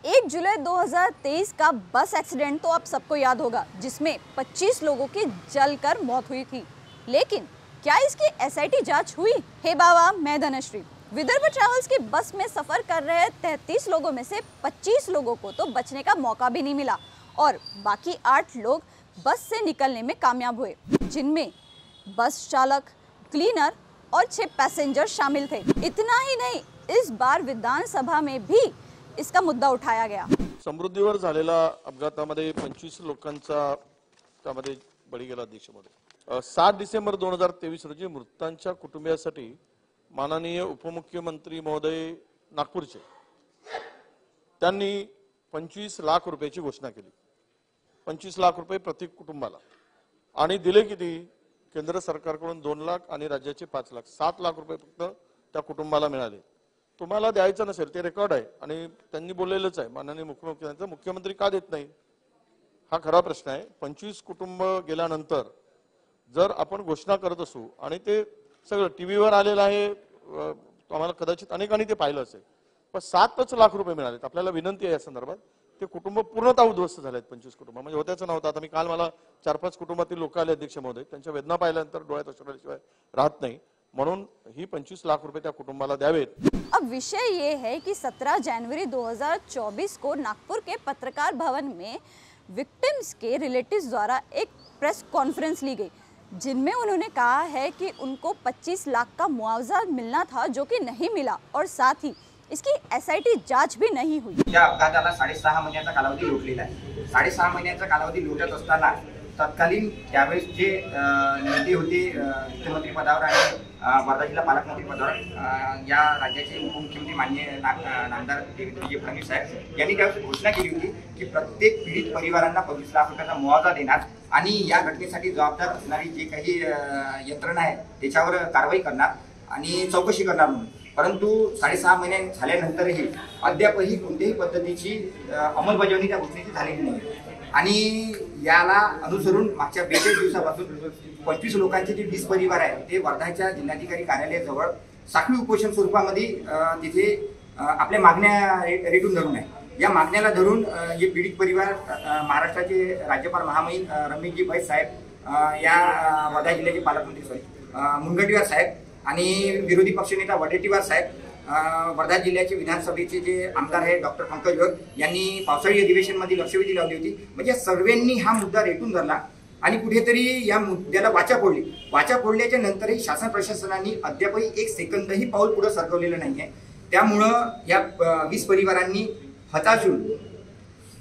1 जुलाई 2023 का बस एक्सीडेंट तो आप सबको याद होगा, जिसमें 25 लोगों की जलकर मौत हुई थी। लेकिन क्या इसकी एसआईटी जांच हुई? हे बाबा, मैं धनश्री। विदर्भ ट्रैवल्स की बस में सफर कर रहे 33 लोगों में से 25 लोगों को तो बचने का मौका भी नहीं मिला और बाकी 8 लोग बस से निकलने में कामयाब हुए, जिनमें बस चालक, क्लीनर और 6 पैसेंजर शामिल थे। इतना ही नहीं, इस बार विधानसभा में भी इसका मुद्दा उठाया गया। समृद्धीवर झालेला अपघातामध्ये 25 लोकांचा त्यामध्ये बळी गेला अध्यक्ष महोदय। 7 डिसेंबर 2023 रोजी मृतांच्या कुटुंबियांसाठी माननीय उपमुख्यमंत्री महोदय नागपूरचे त्यांनी 25 लाख रुपयाची घोषणा केली। 25 लाख रुपये प्रत्येक कुटुंबाला आणि दिले किती? केंद्र सरकारकडून 2 लाख आणि राज्याचे 5 लाख, 7 लाख रुपये फक्त त्या कुटुंबाला मिळाले। तुम्हाला द्यायचं नसेल ते रेकॉर्ड आहे आणि त्यांनी बोललेलंच आहे माननीय मुख्यमंत्र्यांचं, मुख्यमंत्री का देत नाही हा खरा प्रश्न आहे। 25 कुटुंब गेल्यानंतर जर आपण घोषणा करत असू आणि ते सगळं टीव्हीवर आलेलं आहे, आम्हाला कदाचित अनेकांनी ते पाहिलं असेल, पण 7च लाख रुपये मिळालेत। आपल्याला विनंती आहे या संदर्भात, ते कुटुंब पूर्णतः उद्ध्वस्त झालेत। 25 कुटुंब म्हणजे होत्याचं नव्हतं। आता मी काल मला 4-5 कुटुंबातील लोक आले अध्यक्ष महोदय, त्यांच्या वेदना पाहिल्यानंतर डोळ्यात अश्रू आल्याशिवाय राहत नाही, म्हणून ही 25 लाख रुपये त्या कुटुंबाला द्यावेत। अब विषय ये है कि 17 जनवरी 2024 को नागपुर के पत्रकार भवन में विक्टिम्स के रिलेटिव्स द्वारा एक प्रेस कॉन्फ्रेंस ली गई, जिनमें उन्होंने कहा है कि उनको 25 लाख का मुआवजा मिलना था, जो कि नहीं मिला और साथ ही इसकी एसआईटी जांच भी नहीं हुई। या अपघाताला 6.5 महिन्याचा कालावधी लोटलेला आहे। 6.5 महिन्याचा कालावधी लोटत असताना तत्कालीन त्यावेळेस जे नेते होते मुख्यमंत्री पदावर आणि वर्धा जिल्हा पालकमंत्री पदावर या राज्याचे उपमुख्यमंत्री माननीय नामदार देवेंद्रजी फडणवीस साहेब यांनी त्यावेळेस घोषणा केली होती की प्रत्येक पीडित परिवारांना 25 लाख रुपयाचा मुआवजा देणार आणि या घटनेसाठी जबाबदार असणारी जे काही यंत्रणा आहे त्याच्यावर कारवाई करणार आणि चौकशी करणार म्हणून। परंतु 6.5 महिने झाल्यानंतरही अद्यापही कोणत्याही पद्धतीची अंमलबजावणी त्या घोषणेची झालेली नाही आणि याला अनुसरून मागच्या 42 दिवसापासून 25 लोकांचे जे 20 परिवार आहेत ते वर्धाच्या जिल्हाधिकारी कार्यालयाजवळ साखळी उपोषण स्वरूपामध्ये तिथे आपल्या मागण्या रेटून धरून आहे। या मागण्याला धरून जे पीडित परिवार महाराष्ट्राचे राज्यपाल महामहिम रमेशजी बैस साहेब, या वर्धा जिल्ह्याचे पालकमंत्री मुनगंटीवार साहेब आणि विरोधी पक्षनेता वडेट्टीवार साहेब, वर्धा जिल्ह्याचे विधानसभेचे जे आमदार आहेत डॉक्टर पंकज गोग यांनी पावसाळी अधिवेशनमध्ये लक्षवेधी लावली होती। म्हणजे सर्वांनी हा मुद्दा रेटून धरला आणि कुठेतरी या मुद्द्याला वाचा फोडली। वाचा फोडल्याच्या नंतरही शासन प्रशासनाने अद्यापही 1 सेकंदही पाऊल पुढे सरकवलेलं नाहीये। त्यामुळं या 20 परिवारांनी हताश होऊन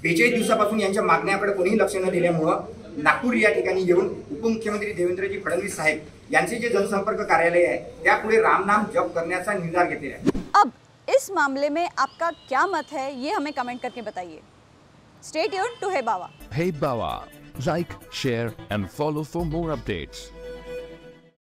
42 दिवसापासून यांच्या मागण्याकडे कोणीही लक्ष न दिल्यामुळं नागपूर या ठिकाणी येऊन उपमुख्यमंत्री देवेंद्रजी फडणवीस साहेब यांचे जे जनसंपर्क कार्यालय आहे त्यापुढे रामनाम जप करण्याचा निर्धार घेतलेला आहे। अब इस मामले में आपका क्या मत है, ये हमें कमेंट करके बताइए। स्टे ट्यून्ड टू हे बाबा। Hey Bawa, like, share and follow for more updates.